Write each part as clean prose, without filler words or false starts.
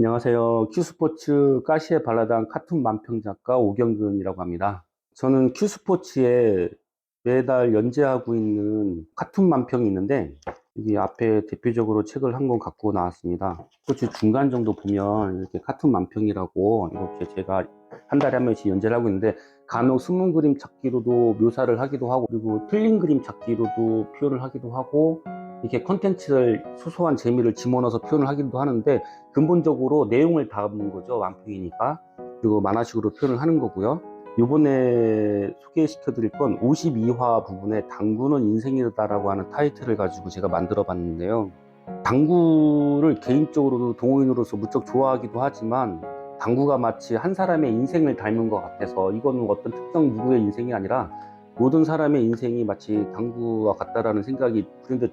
안녕하세요. 큐스포츠 가시에 발라당 카툰 만평 작가 오경근이라고 합니다. 저는 큐스포츠에 매달 연재하고 있는 카툰 만평이 있는데, 여기 앞에 대표적으로 책을 한 권 갖고 나왔습니다. 스포츠 중간 정도 보면 이렇게 카툰 만평이라고 이렇게 제가 한 달에 한 번씩 연재를 하고 있는데, 간혹 숨은 그림 찾기로도 묘사를 하기도 하고, 그리고 틀린 그림 찾기로도 표현을 하기도 하고, 이렇게 컨텐츠를 소소한 재미를 집어넣어서 표현을 하기도 하는데, 근본적으로 내용을 담은 거죠. 완평이니까. 그리고 만화식으로 표현을 하는 거고요. 요번에 소개시켜 드릴 건 52화 부분에 당구는 인생이다라고 하는 타이틀을 가지고 제가 만들어 봤는데요. 당구를 개인적으로도 동호인으로서 무척 좋아하기도 하지만, 당구가 마치 한 사람의 인생을 닮은 것 같아서, 이건 어떤 특정 누구의 인생이 아니라 모든 사람의 인생이 마치 당구와 같다라는 생각이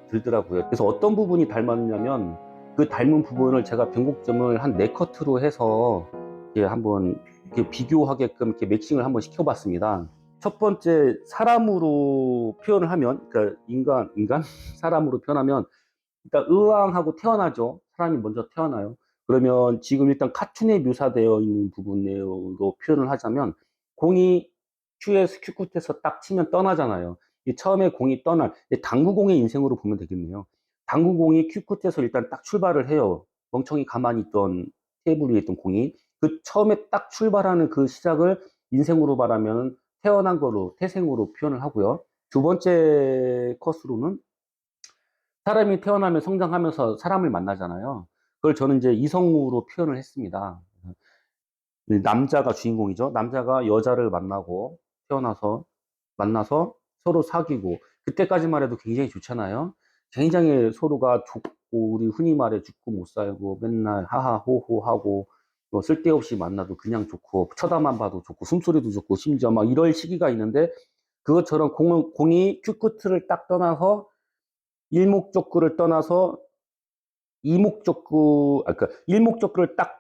들더라고요. 그래서 어떤 부분이 닮았냐면, 그 닮은 부분을 제가 변곡점을 한 4커트로 해서 이렇게 한번 이렇게 비교하게끔 이렇게 매칭을 한번 시켜봤습니다. 첫 번째, 사람으로 표현을 하면, 그러니까 인간 사람으로 표현하면, 일단 의왕하고 태어나죠. 사람이 먼저 태어나요. 그러면 지금 일단 카툰에 묘사되어 있는 부분으로 표현을 하자면, 공이 큐 끝에서 딱 치면 떠나잖아요. 처음에 공이 떠날, 당구공의 인생으로 보면 되겠네요. 당구공이 큐 끝에서 일단 딱 출발을 해요. 멍청이 가만히 있던 테이블 위에 있던 공이. 그 처음에 딱 출발하는 그 시작을 인생으로 말하면 태어난 거로, 태생으로 표현을 하고요. 두 번째 컷으로는 사람이 태어나면 성장하면서 사람을 만나잖아요. 그걸 저는 이제 이성으로 표현을 했습니다. 남자가 주인공이죠. 남자가 여자를 만나고 태어나서 만나서 서로 사귀고, 그때까지만 해도 굉장히 좋잖아요. 굉장히 서로가 좋고, 우리 흔히 말해 죽고 못 살고 맨날 하하호호 하고, 뭐 쓸데없이 만나도 그냥 좋고, 쳐다만 봐도 좋고, 숨소리도 좋고, 심지어 막 이럴 시기가 있는데, 그것처럼 공이 큐 끝을 딱 떠나서 일목적구를 떠나서 이목적구, 그러니까 일목적구를 딱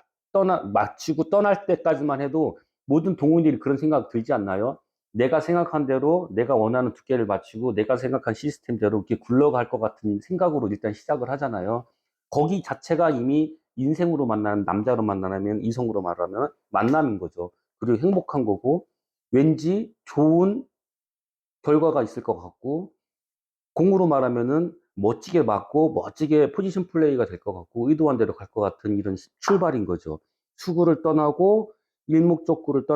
마치고 떠날 때까지만 해도 모든 동호인들이 그런 생각 들지 않나요? 내가 생각한 대로 내가 원하는 두께를 맞추고 내가 생각한 시스템대로 이렇게 굴러갈 것 같은 생각으로 일단 시작을 하잖아요. 거기 자체가 이미 인생으로 만나는, 남자로 만나면 이성으로 말하면 만남인 거죠. 그리고 행복한 거고, 왠지 좋은 결과가 있을 것 같고, 공으로 말하면은 멋지게 맞고 멋지게 포지션 플레이가 될 것 같고 의도한 대로 갈 것 같은 이런 출발인 거죠. 수구를 떠나고 일목적구를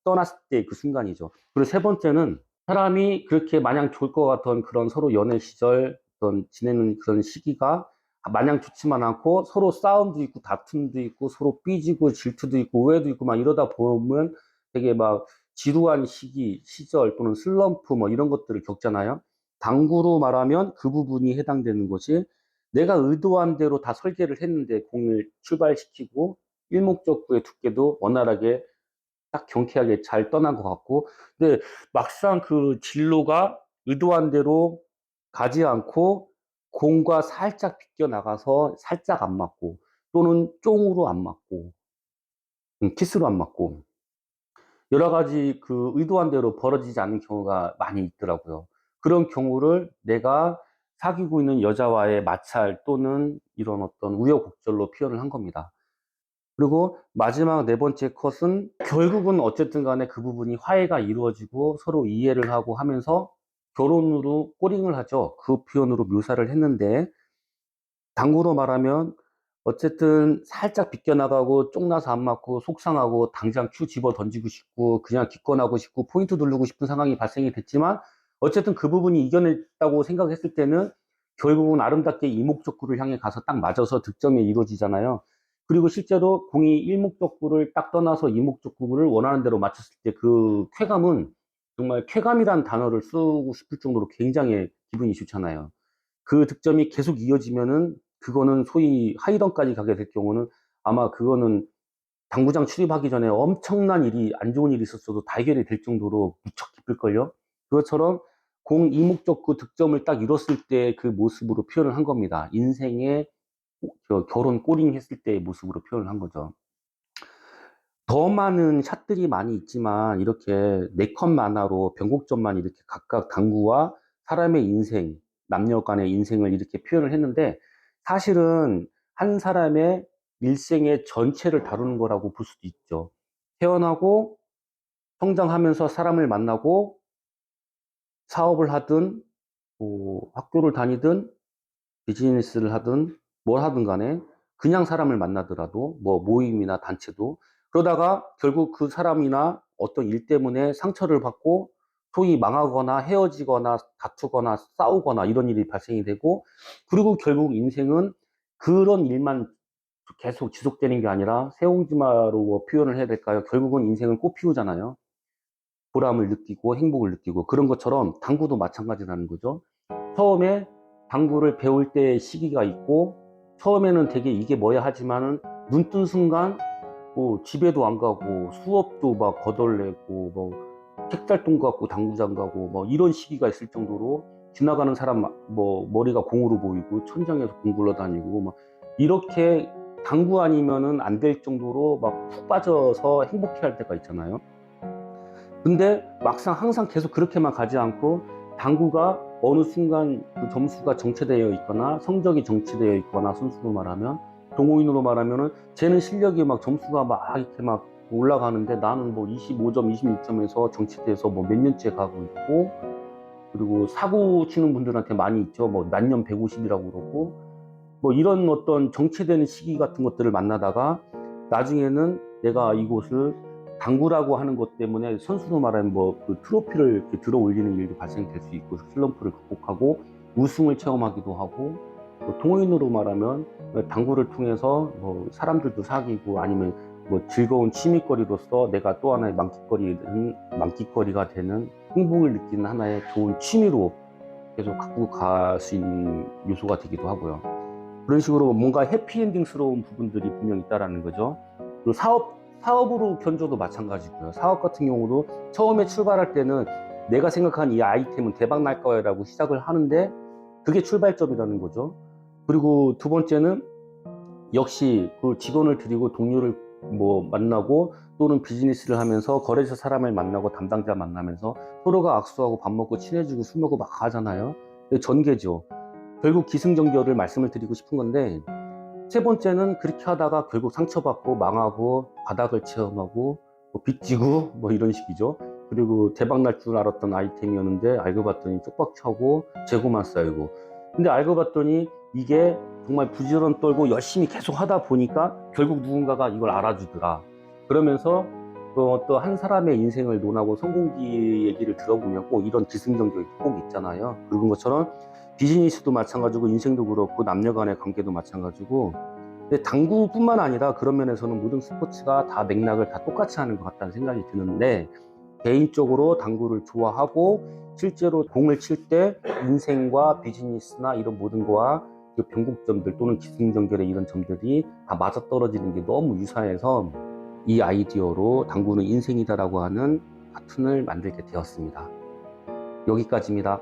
떠났을 때 그 순간이죠. 그리고 세 번째는, 사람이 그렇게 마냥 좋을 것 같던 그런 서로 연애 시절 어떤 지내는 그런 시기가 마냥 좋지만 않고, 서로 싸움도 있고 다툼도 있고 서로 삐지고 질투도 있고 오해도 있고 막 이러다 보면 되게 막 지루한 시절 또는 슬럼프 뭐 이런 것들을 겪잖아요. 당구로 말하면 그 부분이 해당되는 것이, 내가 의도한 대로 다 설계를 했는데 공을 출발시키고 일목적구의 두께도 원활하게 딱 경쾌하게 잘 떠난 것 같고, 근데 막상 그 진로가 의도한 대로 가지 않고 공과 살짝 비껴 나가서 살짝 안 맞고, 또는 쫑으로 안 맞고, 키스로 안 맞고, 여러 가지 그 의도한 대로 벌어지지 않는 경우가 많이 있더라고요. 그런 경우를 내가 사귀고 있는 여자와의 마찰 또는 이런 어떤 우여곡절로 표현을 한 겁니다. 그리고 마지막 네 번째 컷은, 결국은 어쨌든 간에 그 부분이 화해가 이루어지고 서로 이해를 하고 하면서 결혼으로 꼬링을 하죠. 그 표현으로 묘사를 했는데, 당구로 말하면 어쨌든 살짝 비껴나가고 쪽나서 안 맞고 속상하고 당장 큐 집어 던지고 싶고 그냥 기권하고 싶고 포인트 누르고 싶은 상황이 발생이 됐지만, 어쨌든 그 부분이 이겨냈다고 생각했을 때는 결국은 아름답게 이목적구를 향해 가서 딱 맞아서 득점이 이루어지잖아요. 그리고 실제로 공이 일목적구를 딱 떠나서 이목적구를 원하는 대로 맞췄을 때 그 쾌감은, 정말 쾌감이란 단어를 쓰고 싶을 정도로 굉장히 기분이 좋잖아요. 그 득점이 계속 이어지면은, 그거는 소위 하이던까지 가게 될 경우는 아마 그거는 당구장 출입하기 전에 엄청난 일이, 안 좋은 일이 있었어도 다 해결이 될 정도로 무척 기쁠걸요? 그것처럼 공 이목적구 득점을 딱 이뤘을 때 그 모습으로 표현을 한 겁니다. 인생의 결혼 꼬링 했을 때의 모습으로 표현을 한 거죠. 더 많은 샷들이 많이 있지만, 이렇게 네 컷 만화로 변곡점만 이렇게 각각 당구와 사람의 인생, 남녀 간의 인생을 이렇게 표현을 했는데, 사실은 한 사람의 일생의 전체를 다루는 거라고 볼 수도 있죠. 태어나고 성장하면서 사람을 만나고 사업을 하든 뭐 학교를 다니든 비즈니스를 하든 뭘 하든 간에 그냥 사람을 만나더라도 뭐 모임이나 단체도 그러다가 결국 그 사람이나 어떤 일 때문에 상처를 받고 소위 망하거나 헤어지거나 다투거나 싸우거나 이런 일이 발생이 되고 그리고 결국 인생은 그런 일만 계속 지속되는 게 아니라 새옹지마로 뭐 표현을 해야 될까요? 결국은 인생을 꽃 피우잖아요. 보람을 느끼고 행복을 느끼고 그런 것처럼 당구도 마찬가지라는 거죠. 처음에 당구를 배울 때의 시기가 있고 처음에는 되게 이게 뭐야 하지만은 눈 뜬 순간 뭐 집에도 안 가고 수업도 막 거덜내고 뭐 책잘동 갖고 당구장 가고 뭐 이런 시기가 있을 정도로 지나가는 사람 뭐 머리가 공으로 보이고 천장에서 공 굴러다니고 막 이렇게 당구 아니면은 안 될 정도로 막 푹 빠져서 행복해할 때가 있잖아요. 근데 막상 항상 계속 그렇게만 가지 않고 당구가 어느 순간 그 점수가 정체되어 있거나 성적이 정체되어 있거나 선수로 말하면 동호인으로 말하면은 쟤는 실력이 막 점수가 막 이렇게 막 올라가는데 나는 뭐 25점, 26점에서 정체돼서 뭐 몇 년째 가고 있고 그리고 사고 치는 분들한테 많이 있죠. 뭐 만년 150이라고 그러고 뭐 이런 어떤 정체되는 시기 같은 것들을 만나다가 나중에는 내가 이곳을 당구라고 하는 것 때문에 선수로 말하면 뭐그 트로피를 이렇게 들어 올리는 일도 발생될 수 있고 슬럼프를 극복하고 우승을 체험하기도 하고 뭐 동호인으로 말하면 당구를 통해서 뭐 사람들도 사귀고 아니면 뭐 즐거운 취미거리로서 내가 또 하나의 만끽거리가 되는 행복을 느끼는 하나의 좋은 취미로 계속 갖고 갈 수 있는 요소가 되기도 하고요. 그런 식으로 뭔가 해피엔딩스러운 부분들이 분명 있다라는 거죠. 그리고 사업으로 견줘도 마찬가지고요. 사업 같은 경우도 처음에 출발할 때는 내가 생각한 이 아이템은 대박 날 거야라고 시작을 하는데 그게 출발점이라는 거죠. 그리고 두 번째는 역시 그 직원을 들이고 동료를 뭐 만나고 또는 비즈니스를 하면서 거래처 사람을 만나고 담당자 만나면서 서로가 악수하고 밥 먹고 친해지고 술 먹고 막 하잖아요. 전개죠. 결국 기승전결을 말씀을 드리고 싶은 건데 세 번째는 그렇게 하다가 결국 상처받고 망하고 바닥을 체험하고 뭐 빚지고 뭐 이런 식이죠. 그리고 대박 날 줄 알았던 아이템이었는데 알고 봤더니 쪽박 차고 재고만 쌓이고 근데 알고 봤더니 이게 정말 부지런 떨고 열심히 계속 하다 보니까 결국 누군가가 이걸 알아주더라. 그러면서 또 한 사람의 인생을 논하고 성공기 얘기를 들어보면 꼭 이런 기승전결이 꼭 있잖아요. 그런 것처럼 비즈니스도 마찬가지고 인생도 그렇고 남녀 간의 관계도 마찬가지고 근데 당구뿐만 아니라 그런 면에서는 모든 스포츠가 다 맥락을 다 똑같이 하는 것 같다는 생각이 드는데 개인적으로 당구를 좋아하고 실제로 공을 칠 때 인생과 비즈니스나 이런 모든 거와 그 변곡점들 또는 기승전결의 이런 점들이 다 맞아떨어지는 게 너무 유사해서 이 아이디어로 당구는 인생이다라고 하는 카툰을 만들게 되었습니다. 여기까지입니다.